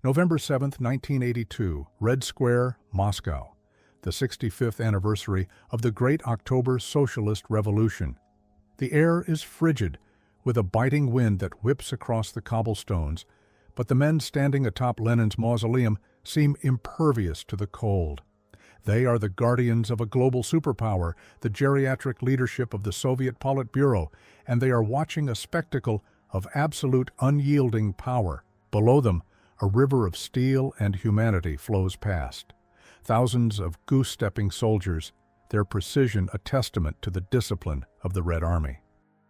November 7, 1982, Red Square, Moscow, the 65th anniversary of the Great October Socialist Revolution. The air is frigid, with a biting wind that whips across the cobblestones, but the men standing atop Lenin's mausoleum seem impervious to the cold. They are the guardians of a global superpower, the geriatric leadership of the Soviet Politburo, and they are watching a spectacle of absolute unyielding power. Below them, a river of steel and humanity flows past. Thousands of goose-stepping soldiers, their precision a testament to the discipline of the Red Army.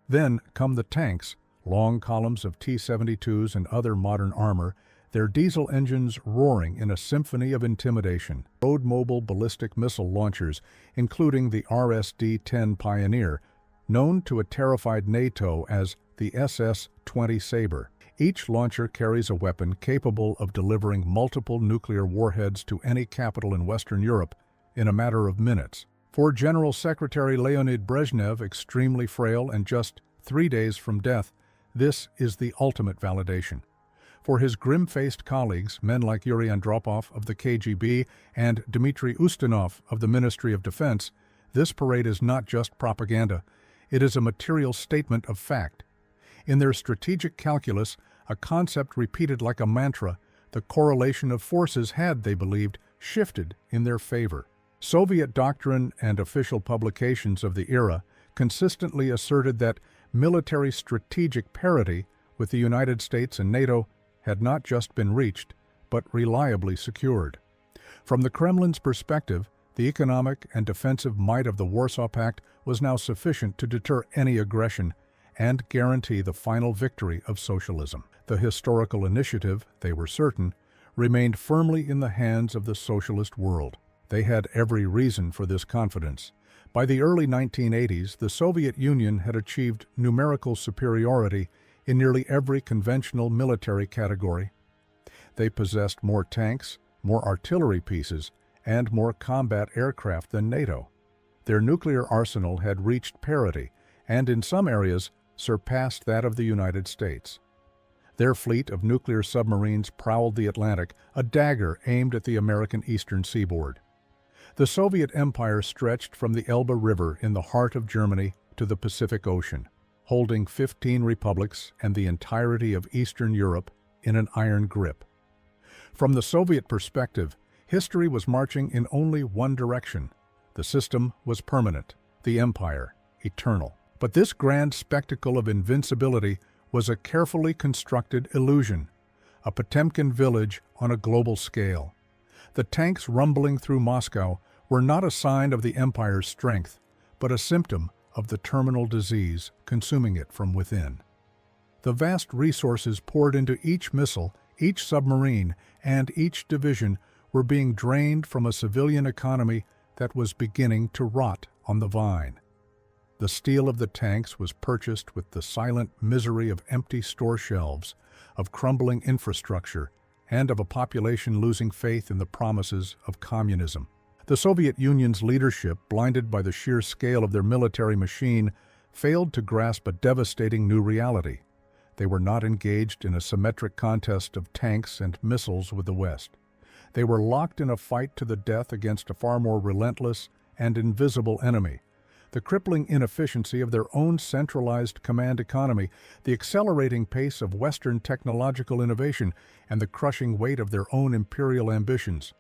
Then come the tanks, long columns of T-72s and other modern armor, their diesel engines roaring in a symphony of intimidation. Road-mobile ballistic missile launchers, including the RSD-10 Pioneer, known to a terrified NATO as the SS-20 Sabre. Each launcher carries a weapon capable of delivering multiple nuclear warheads to any capital in Western Europe in a matter of minutes. For General Secretary Leonid Brezhnev, extremely frail and just 3 days from death, this is the ultimate validation. For his grim-faced colleagues, men like Yuri Andropov of the KGB and Dmitry Ustinov of the Ministry of Defense, this parade is not just propaganda, it is a material statement of fact. In their strategic calculus, a concept repeated like a mantra, the correlation of forces had, they believed, shifted in their favor. Soviet doctrine and official publications of the era consistently asserted that military strategic parity with the United States and NATO had not just been reached, but reliably secured. From the Kremlin's perspective, the economic and defensive might of the Warsaw Pact was now sufficient to deter any aggression and guarantee the final victory of socialism. The historical initiative, they were certain, remained firmly in the hands of the socialist world. They had every reason for this confidence. By the early 1980s, the Soviet Union had achieved numerical superiority in nearly every conventional military category. They possessed more tanks, more artillery pieces, and more combat aircraft than NATO. Their nuclear arsenal had reached parity, and in some areas surpassed that of the United States. Their fleet of nuclear submarines prowled the Atlantic, a dagger aimed at the American eastern seaboard. The Soviet Empire stretched from the Elbe River in the heart of Germany to the Pacific Ocean, holding 15 republics and the entirety of Eastern Europe in an iron grip. From the Soviet perspective, history was marching in only one direction. The system was permanent, the empire eternal. But this grand spectacle of invincibility was a carefully constructed illusion, a Potemkin village on a global scale. The tanks rumbling through Moscow were not a sign of the empire's strength, but a symptom of the terminal disease consuming it from within. The vast resources poured into each missile, each submarine, and each division were being drained from a civilian economy that was beginning to rot on the vine. The steel of the tanks was purchased with the silent misery of empty store shelves, of crumbling infrastructure, and of a population losing faith in the promises of communism. The Soviet Union's leadership, blinded by the sheer scale of their military machine, failed to grasp a devastating new reality. They were not engaged in a symmetric contest of tanks and missiles with the West. They were locked in a fight to the death against a far more relentless and invisible enemy. The crippling inefficiency of their own centralized command economy, the accelerating pace of Western technological innovation, and the crushing weight of their own imperial ambitions.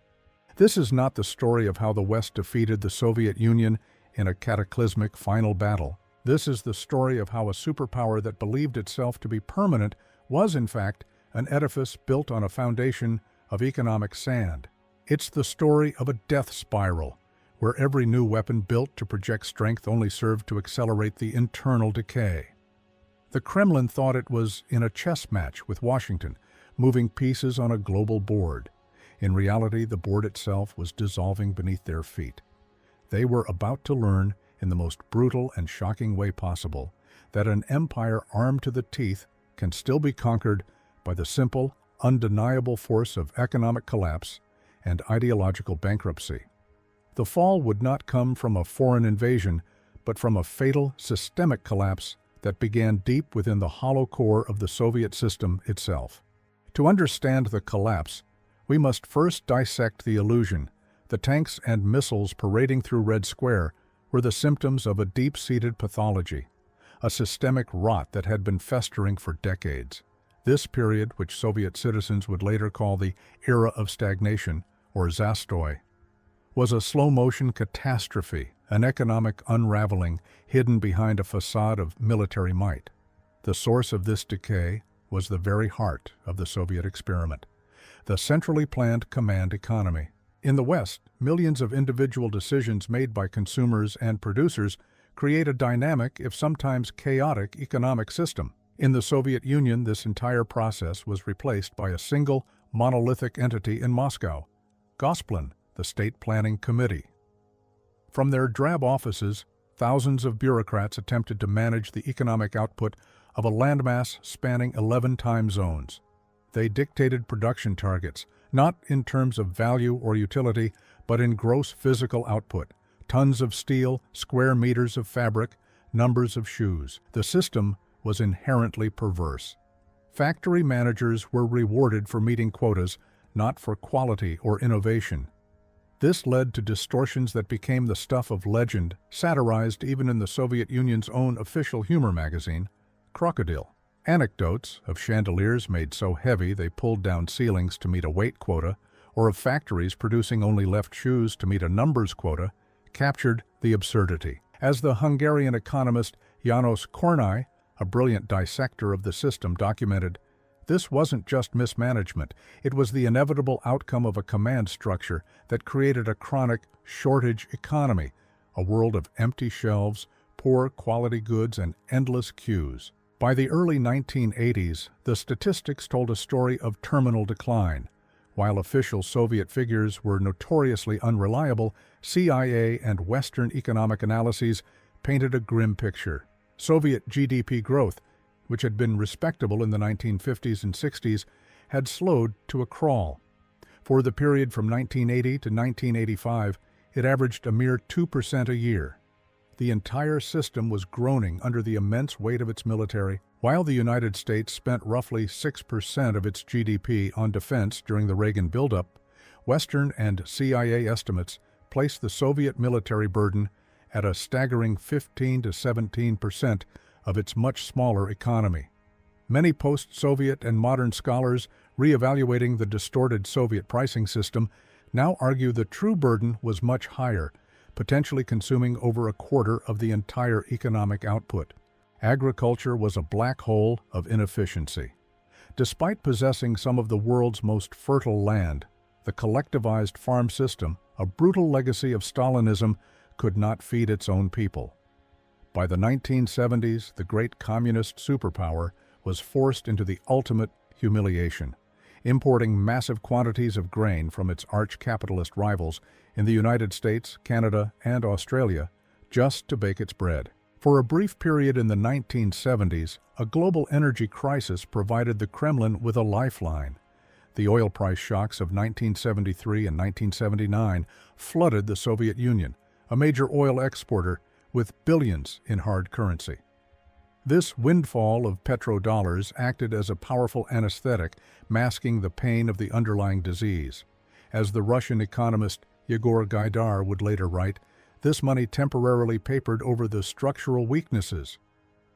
This is not the story of how the West defeated the Soviet Union in a cataclysmic final battle. This is the story of how a superpower that believed itself to be permanent was, in fact, an edifice built on a foundation of economic sand. It's the story of a death spiral, where every new weapon built to project strength only served to accelerate the internal decay. The Kremlin thought it was in a chess match with Washington, moving pieces on a global board. In reality, the board itself was dissolving beneath their feet. They were about to learn, in the most brutal and shocking way possible, that an empire armed to the teeth can still be conquered by the simple, undeniable force of economic collapse and ideological bankruptcy. The fall would not come from a foreign invasion, but from a fatal, systemic collapse that began deep within the hollow core of the Soviet system itself. To understand the collapse, we must first dissect the illusion. The tanks and missiles parading through Red Square were the symptoms of a deep-seated pathology, a systemic rot that had been festering for decades. This period, which Soviet citizens would later call the era of stagnation, or Zastoy, was a slow-motion catastrophe, an economic unraveling hidden behind a facade of military might. The source of this decay was the very heart of the Soviet experiment, the centrally planned command economy. In the West, millions of individual decisions made by consumers and producers create a dynamic, if sometimes chaotic, economic system. In the Soviet Union, this entire process was replaced by a single, monolithic entity in Moscow, Gosplan, the State Planning Committee. From their drab offices, thousands of bureaucrats attempted to manage the economic output of a landmass spanning 11 time zones. They dictated production targets, not in terms of value or utility, but in gross physical output: tons of steel, square meters of fabric, numbers of shoes. The system was inherently perverse. Factory managers were rewarded for meeting quotas, not for quality or innovation. This led to distortions that became the stuff of legend, satirized even in the Soviet Union's own official humor magazine, Crocodile. Anecdotes of chandeliers made so heavy they pulled down ceilings to meet a weight quota, or of factories producing only left shoes to meet a numbers quota, captured the absurdity. As the Hungarian economist János Kornai, a brilliant dissector of the system, documented, this wasn't just mismanagement, it was the inevitable outcome of a command structure that created a chronic shortage economy, a world of empty shelves, poor quality goods, and endless queues. By the early 1980s, the statistics told a story of terminal decline. While official Soviet figures were notoriously unreliable, CIA and Western economic analyses painted a grim picture. Soviet GDP growth, which had been respectable in the 1950s and 60s, had slowed to a crawl. For the period from 1980 to 1985, it averaged a mere 2% a year. The entire system was groaning under the immense weight of its military. While the United States spent roughly 6% of its GDP on defense during the Reagan buildup, Western and CIA estimates placed the Soviet military burden at a staggering 15 to 17% of its much smaller economy. Many post-Soviet and modern scholars, re-evaluating the distorted Soviet pricing system, now argue the true burden was much higher, potentially consuming over a quarter of the entire economic output. Agriculture was a black hole of inefficiency. Despite possessing some of the world's most fertile land, the collectivized farm system, a brutal legacy of Stalinism, could not feed its own people. By the 1970s, the great communist superpower was forced into the ultimate humiliation, importing massive quantities of grain from its arch-capitalist rivals in the United States, Canada, and Australia, just to bake its bread. For a brief period in the 1970s, a global energy crisis provided the Kremlin with a lifeline. The oil price shocks of 1973 and 1979 flooded the Soviet Union, a major oil exporter, with billions in hard currency. This windfall of petrodollars acted as a powerful anesthetic, masking the pain of the underlying disease. As the Russian economist Yegor Gaidar would later write, this money temporarily papered over the structural weaknesses.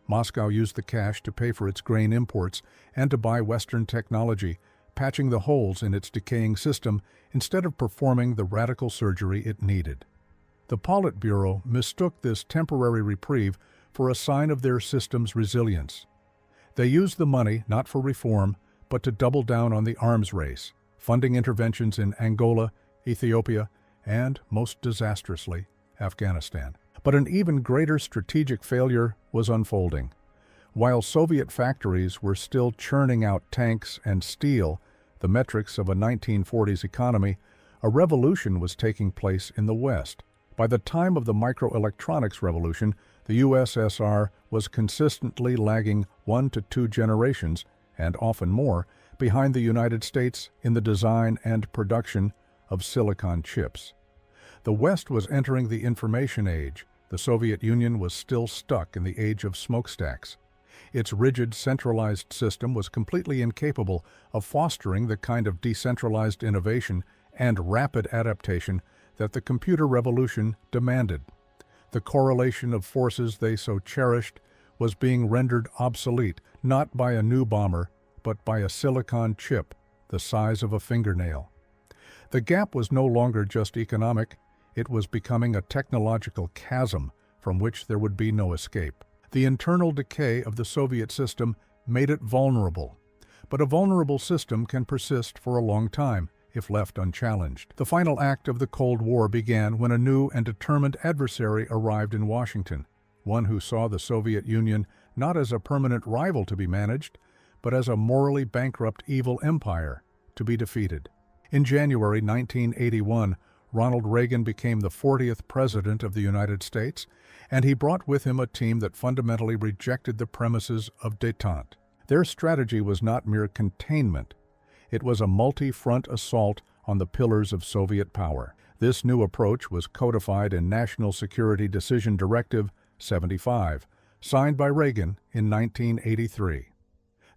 Moscow used the cash to pay for its grain imports and to buy Western technology, patching the holes in its decaying system instead of performing the radical surgery it needed. The Politburo mistook this temporary reprieve for a sign of their system's resilience. They used the money not for reform, but to double down on the arms race, funding interventions in Angola, Ethiopia, and, most disastrously, Afghanistan. But an even greater strategic failure was unfolding. While Soviet factories were still churning out tanks and steel, the metrics of a 1940s economy, a revolution was taking place in the West. By the time of the microelectronics revolution, the USSR was consistently lagging 1 to 2 generations, and often more, behind the United States in the design and production of silicon chips. The West was entering the information age. The Soviet Union was still stuck in the age of smokestacks. Its rigid, centralized system was completely incapable of fostering the kind of decentralized innovation and rapid adaptation that the computer revolution demanded. The correlation of forces they so cherished was being rendered obsolete not by a new bomber, but by a silicon chip the size of a fingernail. The gap was no longer just economic, it was becoming a technological chasm from which there would be no escape. The internal decay of the Soviet system made it vulnerable, but a vulnerable system can persist for a long time if left unchallenged. The final act of the Cold War began when a new and determined adversary arrived in Washington, one who saw the Soviet Union not as a permanent rival to be managed, but as a morally bankrupt evil empire to be defeated. In January 1981, Ronald Reagan became the 40th President of the United States, and he brought with him a team that fundamentally rejected the premises of détente. Their strategy was not mere containment. It was a multi-front assault on the pillars of Soviet power. This new approach was codified in National Security Decision Directive 75, signed by Reagan in 1983.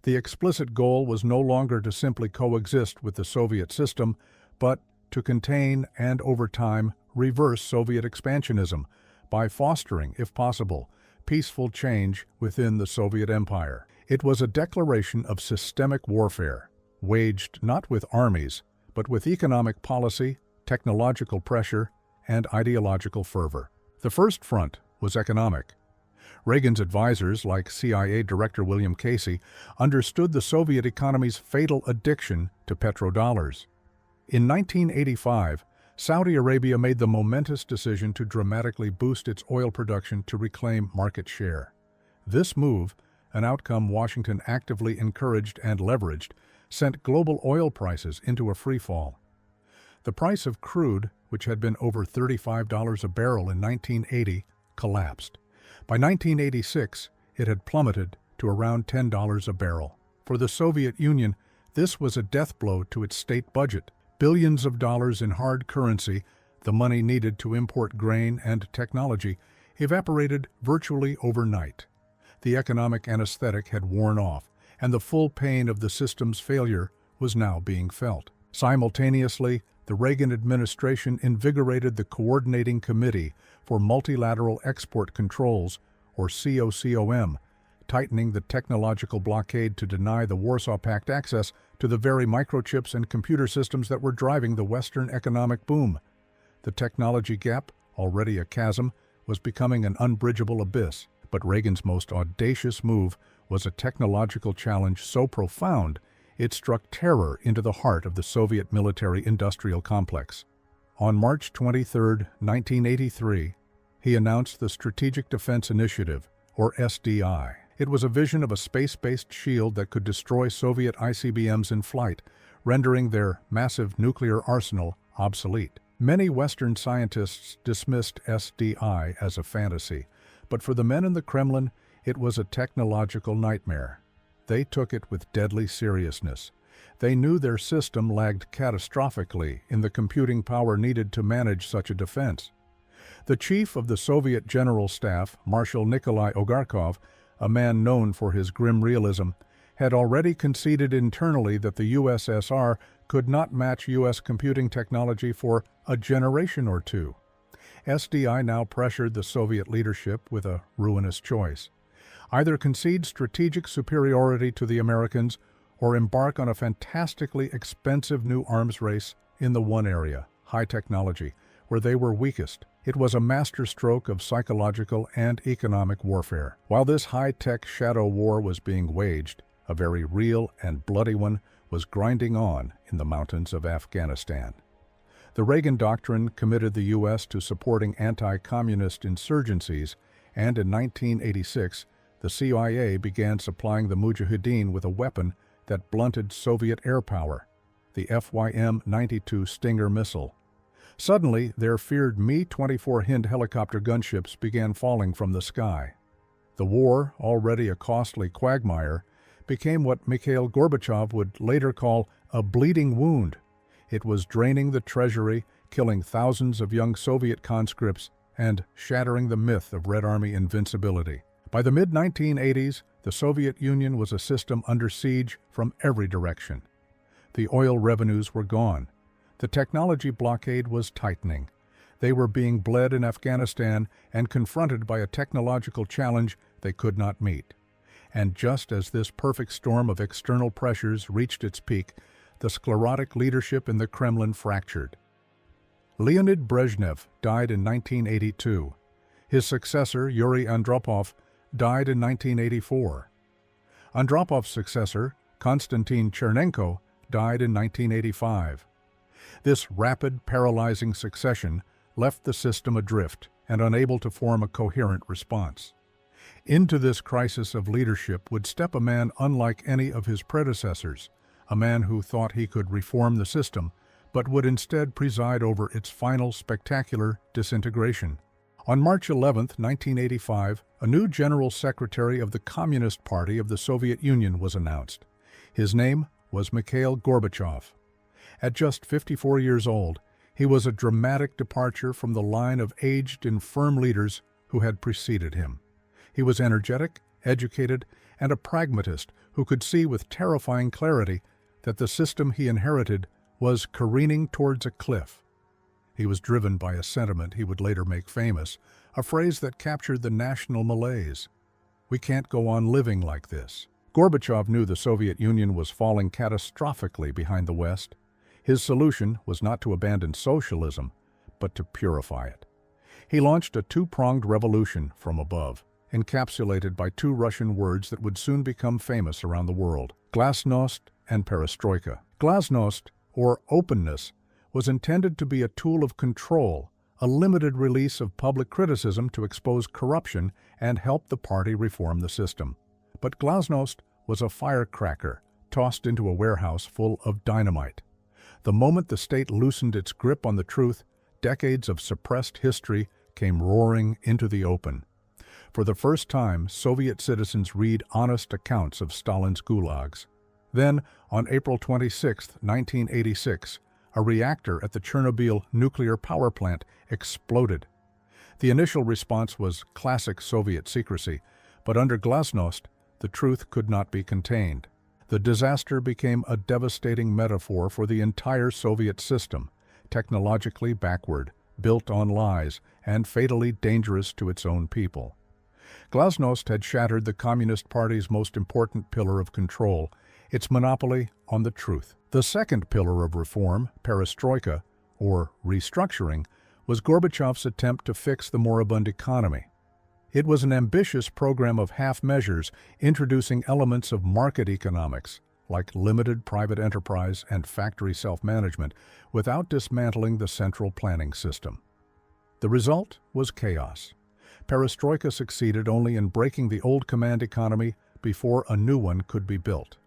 The explicit goal was no longer to simply coexist with the Soviet system, but to contain and, over time, reverse Soviet expansionism by fostering, if possible, peaceful change within the Soviet Empire. It was a declaration of systemic warfare, waged not with armies, but with economic policy, technological pressure, and ideological fervor. The first front was economic. Reagan's advisors, like CIA Director William Casey, understood the Soviet economy's fatal addiction to petrodollars. In 1985, Saudi Arabia made the momentous decision to dramatically boost its oil production to reclaim market share. This move, an outcome Washington actively encouraged and leveraged, sent global oil prices into a freefall. The price of crude, which had been over $35 a barrel in 1980, collapsed. By 1986, it had plummeted to around $10 a barrel. For the Soviet Union, this was a death blow to its state budget. Billions of dollars in hard currency, the money needed to import grain and technology, evaporated virtually overnight. The economic anesthetic had worn off, and the full pain of the system's failure was now being felt. Simultaneously, the Reagan administration invigorated the Coordinating Committee for Multilateral Export Controls, or COCOM, tightening the technological blockade to deny the Warsaw Pact access to the very microchips and computer systems that were driving the Western economic boom. The technology gap, already a chasm, was becoming an unbridgeable abyss. But Reagan's most audacious move was a technological challenge so profound it struck terror into the heart of the Soviet military-industrial complex. On March 23, 1983, he announced the Strategic Defense Initiative, or SDI. It was a vision of a space-based shield that could destroy Soviet ICBMs in flight, rendering their massive nuclear arsenal obsolete. Many Western scientists dismissed SDI as a fantasy, but for the men in the Kremlin, it was a technological nightmare. They took it with deadly seriousness. They knew their system lagged catastrophically in the computing power needed to manage such a defense. The chief of the Soviet General Staff, Marshal Nikolai Ogarkov, a man known for his grim realism, had already conceded internally that the USSR could not match U.S. computing technology for a generation or two. SDI now pressured the Soviet leadership with a ruinous choice. Either concede strategic superiority to the Americans or embark on a fantastically expensive new arms race in the one area, high technology, where they were weakest. It was a masterstroke of psychological and economic warfare. While this high-tech shadow war was being waged, a very real and bloody one was grinding on in the mountains of Afghanistan. The Reagan Doctrine committed the U.S. to supporting anti-communist insurgencies, and in 1986, the CIA began supplying the Mujahideen with a weapon that blunted Soviet air power, the FYM-92 Stinger missile. Suddenly, their feared Mi-24 Hind helicopter gunships began falling from the sky. The war, already a costly quagmire, became what Mikhail Gorbachev would later call a bleeding wound. It was draining the treasury, killing thousands of young Soviet conscripts, and shattering the myth of Red Army invincibility. By the mid-1980s, the Soviet Union was a system under siege from every direction. The oil revenues were gone. The technology blockade was tightening. They were being bled in Afghanistan and confronted by a technological challenge they could not meet. And just as this perfect storm of external pressures reached its peak, the sclerotic leadership in the Kremlin fractured. Leonid Brezhnev died in 1982. His successor, Yuri Andropov, died in 1984. Andropov's successor, Konstantin Chernenko, died in 1985. This rapid, paralyzing succession left the system adrift and unable to form a coherent response. Into this crisis of leadership would step a man unlike any of his predecessors, a man who thought he could reform the system, but would instead preside over its final spectacular disintegration. On March 11, 1985, a new General Secretary of the Communist Party of the Soviet Union was announced. His name was Mikhail Gorbachev. At just 54 years old, he was a dramatic departure from the line of aged, infirm leaders who had preceded him. He was energetic, educated, and a pragmatist who could see with terrifying clarity that the system he inherited was careening towards a cliff. He was driven by a sentiment he would later make famous, a phrase that captured the national malaise. "We can't go on living like this." Gorbachev knew the Soviet Union was falling catastrophically behind the West. His solution was not to abandon socialism, but to purify it. He launched a two-pronged revolution from above, encapsulated by two Russian words that would soon become famous around the world: glasnost and perestroika. Glasnost, or openness, was intended to be a tool of control, a limited release of public criticism to expose corruption and help the party reform the system. But glasnost was a firecracker tossed into a warehouse full of dynamite. The moment the state loosened its grip on the truth, decades of suppressed history came roaring into the open. For the first time, Soviet citizens read honest accounts of Stalin's gulags. Then, on April 26, 1986, a reactor at the Chernobyl nuclear power plant exploded. The initial response was classic Soviet secrecy, but under glasnost, the truth could not be contained. The disaster became a devastating metaphor for the entire Soviet system, technologically backward, built on lies, and fatally dangerous to its own people. Glasnost had shattered the Communist Party's most important pillar of control, its monopoly on the truth. The second pillar of reform, perestroika, or restructuring, was Gorbachev's attempt to fix the moribund economy. It was an ambitious program of half measures introducing elements of market economics, like limited private enterprise and factory self-management, without dismantling the central planning system. The result was chaos. Perestroika succeeded only in breaking the old command economy before a new one could be built.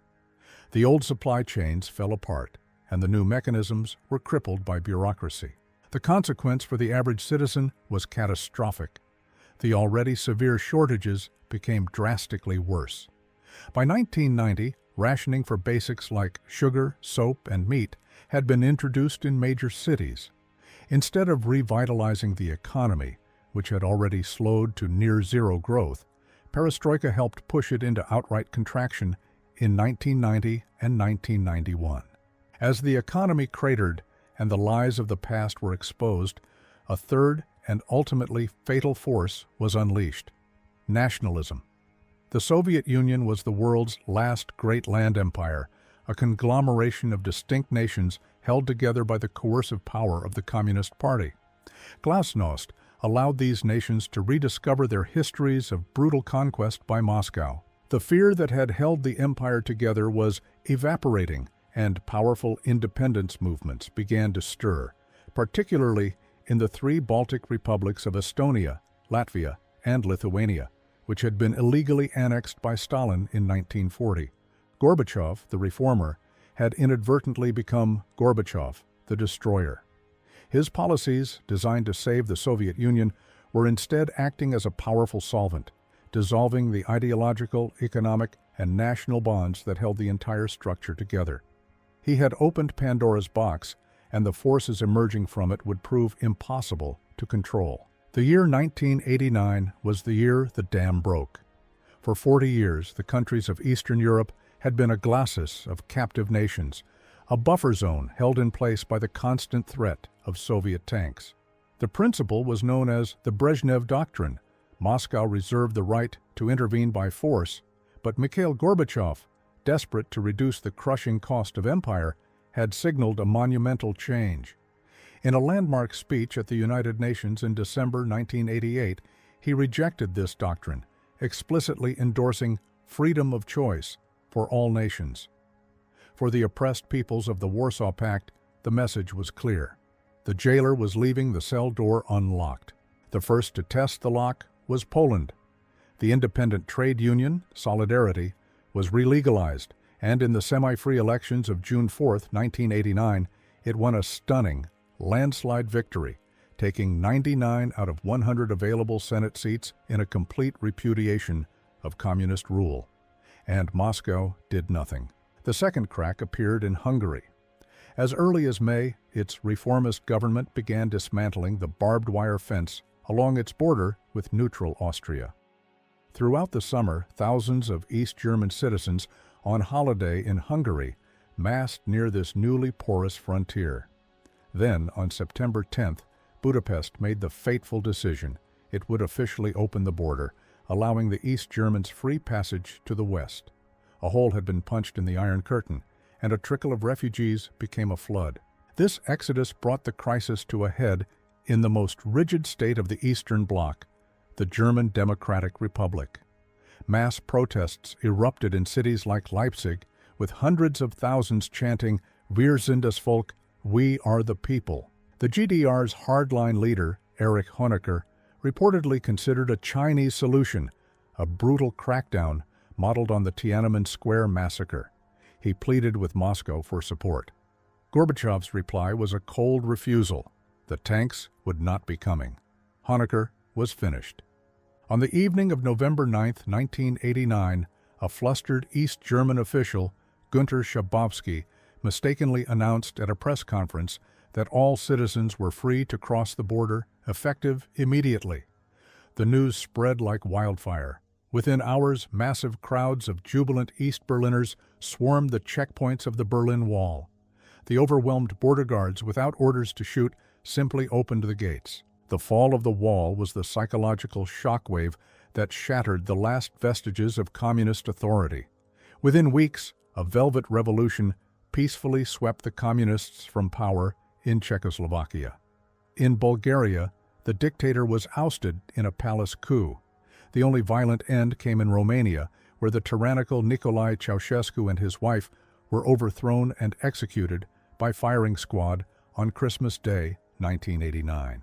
The old supply chains fell apart, and the new mechanisms were crippled by bureaucracy. The consequence for the average citizen was catastrophic. The already severe shortages became drastically worse. By 1990, rationing for basics like sugar, soap, and meat had been introduced in major cities. Instead of revitalizing the economy, which had already slowed to near-zero growth, perestroika helped push it into outright contraction in 1990 and 1991. As the economy cratered and the lies of the past were exposed, a third and ultimately fatal force was unleashed: nationalism. The Soviet Union was the world's last great land empire, a conglomeration of distinct nations held together by the coercive power of the Communist Party. Glasnost allowed these nations to rediscover their histories of brutal conquest by Moscow. The fear that had held the empire together was evaporating, and powerful independence movements began to stir, particularly in the three Baltic republics of Estonia, Latvia, and Lithuania, which had been illegally annexed by Stalin in 1940. Gorbachev, the reformer, had inadvertently become Gorbachev, the destroyer. His policies, designed to save the Soviet Union, were instead acting as a powerful solvent, dissolving the ideological, economic, and national bonds that held the entire structure together. He had opened Pandora's box, and the forces emerging from it would prove impossible to control. The year 1989 was the year the dam broke. For 40 years, the countries of Eastern Europe had been a glacis of captive nations, a buffer zone held in place by the constant threat of Soviet tanks. The principle was known as the Brezhnev Doctrine. Moscow reserved the right to intervene by force, but Mikhail Gorbachev, desperate to reduce the crushing cost of empire, had signaled a monumental change. In a landmark speech at the United Nations in December 1988, he rejected this doctrine, explicitly endorsing freedom of choice for all nations. For the oppressed peoples of the Warsaw Pact, the message was clear. The jailer was leaving the cell door unlocked. The first to test the lock was Poland. The independent trade union, Solidarity, was re-legalized, and in the semi-free elections of June 4, 1989, it won a stunning, landslide victory, taking 99 out of 100 available Senate seats in a complete repudiation of communist rule. And Moscow did nothing. The second crack appeared in Hungary. As early as May, its reformist government began dismantling the barbed wire fence along its border with neutral Austria. Throughout the summer, thousands of East German citizens on holiday in Hungary massed near this newly porous frontier. Then, on September 10th, Budapest made the fateful decision. It would officially open the border, allowing the East Germans free passage to the west. A hole had been punched in the Iron Curtain, and a trickle of refugees became a flood. This exodus brought the crisis to a head in the most rigid state of the Eastern Bloc, the German Democratic Republic. Mass protests erupted in cities like Leipzig, with hundreds of thousands chanting, "Wir sind das Volk," "We are the people." The GDR's hardline leader, Erich Honecker, reportedly considered a Chinese solution, a brutal crackdown modeled on the Tiananmen Square massacre. He pleaded with Moscow for support. Gorbachev's reply was a cold refusal. The tanks would not be coming. Honecker was finished. On the evening of November 9, 1989, a flustered East German official, Günter Schabowski, mistakenly announced at a press conference that all citizens were free to cross the border, effective immediately. The news spread like wildfire. Within hours, massive crowds of jubilant East Berliners swarmed the checkpoints of the Berlin Wall. The overwhelmed border guards, without orders to shoot, simply opened the gates. The fall of the wall was the psychological shockwave that shattered the last vestiges of communist authority. Within weeks, a velvet revolution peacefully swept the communists from power in Czechoslovakia. In Bulgaria, the dictator was ousted in a palace coup. The only violent end came in Romania, where the tyrannical Nicolae Ceausescu and his wife were overthrown and executed by firing squad on Christmas Day, 1989.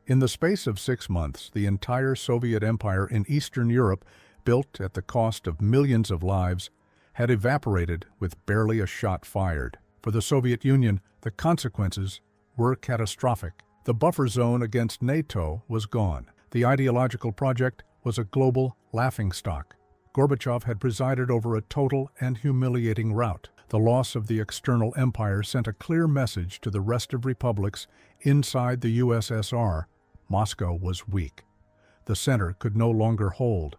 In the space of 6 months, the entire Soviet Empire in Eastern Europe, built at the cost of millions of lives, had evaporated with barely a shot fired. For the Soviet Union, the consequences were catastrophic. The buffer zone against NATO was gone. The ideological project was a global laughingstock. Gorbachev had presided over a total and humiliating rout. The loss of the external empire sent a clear message to the rest of republics inside the USSR. Moscow was weak. The center could no longer hold.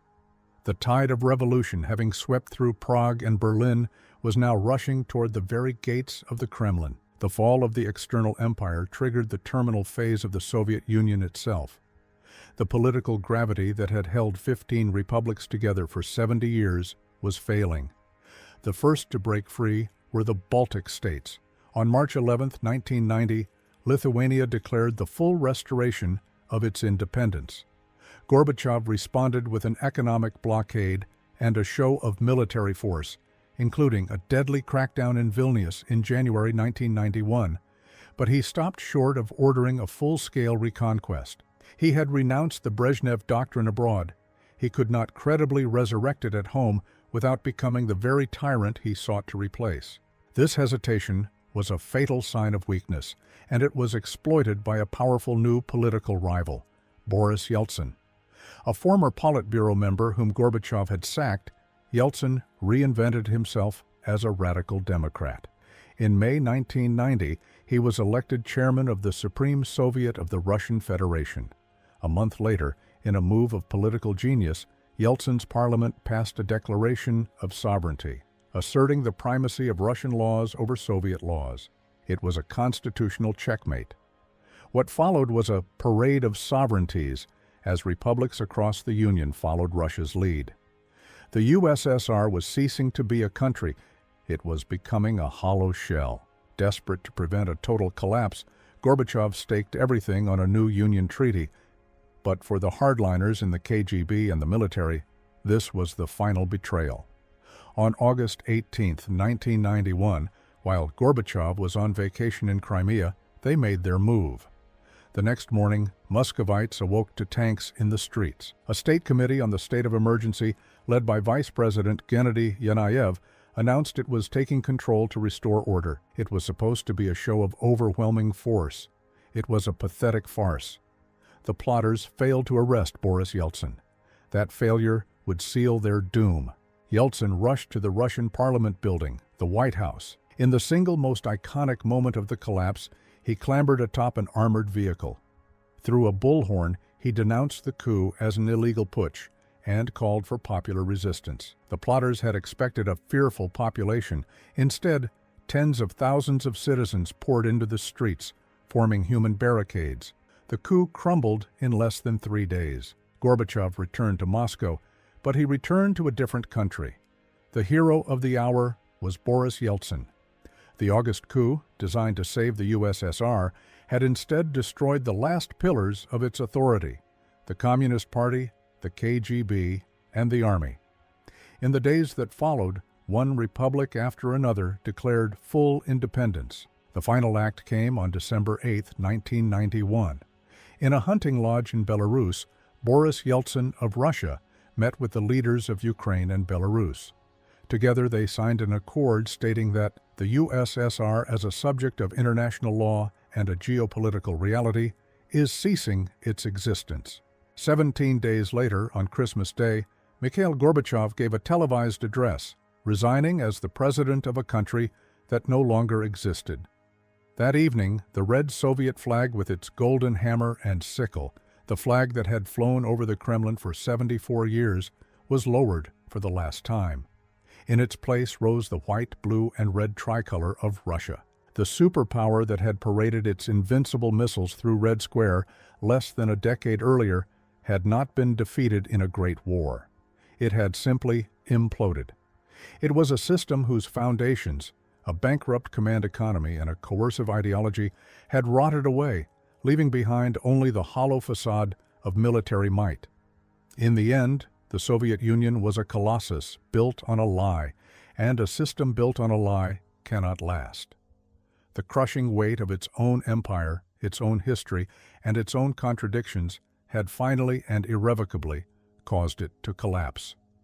The tide of revolution, having swept through Prague and Berlin, was now rushing toward the very gates of the Kremlin. The fall of the external empire triggered the terminal phase of the Soviet Union itself. The political gravity that had held 15 republics together for 70 years was failing. The first to break free were the Baltic states. On March 11, 1990, Lithuania declared the full restoration of its independence. Gorbachev responded with an economic blockade and a show of military force, including a deadly crackdown in Vilnius in January 1991, but he stopped short of ordering a full-scale reconquest. He had renounced the Brezhnev Doctrine abroad. He could not credibly resurrect it at home without becoming the very tyrant he sought to replace. This hesitation was a fatal sign of weakness, and it was exploited by a powerful new political rival, Boris Yeltsin. A former Politburo member whom Gorbachev had sacked, Yeltsin reinvented himself as a radical Democrat. In May 1990, he was elected chairman of the Supreme Soviet of the Russian Federation. A month later, in a move of political genius, Yeltsin's parliament passed a declaration of sovereignty, asserting the primacy of Russian laws over Soviet laws. It was a constitutional checkmate. What followed was a parade of sovereignties as republics across the Union followed Russia's lead. The USSR was ceasing to be a country. It was becoming a hollow shell. Desperate to prevent a total collapse, Gorbachev staked everything on a new Union treaty. But for the hardliners in the KGB and the military, this was the final betrayal. On August 18, 1991, while Gorbachev was on vacation in Crimea, they made their move. The next morning, Muscovites awoke to tanks in the streets. A state committee on the state of emergency, led by Vice President Gennady Yanayev, announced it was taking control to restore order. It was supposed to be a show of overwhelming force. It was a pathetic farce. The plotters failed to arrest Boris Yeltsin. That failure would seal their doom. Yeltsin rushed to the Russian parliament building, the White House. In the single most iconic moment of the collapse, he clambered atop an armored vehicle. Through a bullhorn, he denounced the coup as an illegal putsch and called for popular resistance. The plotters had expected a fearful population. Instead, tens of thousands of citizens poured into the streets, forming human barricades. The coup crumbled in less than 3 days. Gorbachev returned to Moscow, but he returned to a different country. The hero of the hour was Boris Yeltsin. The August coup, designed to save the USSR, had instead destroyed the last pillars of its authority: the Communist Party, the KGB, and the Army. In the days that followed, one republic after another declared full independence. The final act came on December 8, 1991. In a hunting lodge in Belarus, Boris Yeltsin of Russia met with the leaders of Ukraine and Belarus. Together they signed an accord stating that the USSR, as a subject of international law and a geopolitical reality, is ceasing its existence. 17 days later, on Christmas Day, Mikhail Gorbachev gave a televised address, resigning as the president of a country that no longer existed. That evening, the red Soviet flag with its golden hammer and sickle, the flag that had flown over the Kremlin for 74 years, was lowered for the last time. In its place rose the white, blue, and red tricolor of Russia. The superpower that had paraded its invincible missiles through Red Square less than a decade earlier had not been defeated in a great war. It had simply imploded. It was a system whose foundations, a bankrupt command economy and a coercive ideology, had rotted away, leaving behind only the hollow facade of military might. In the end, the Soviet Union was a colossus built on a lie, and a system built on a lie cannot last. The crushing weight of its own empire, its own history, and its own contradictions had finally and irrevocably caused it to collapse.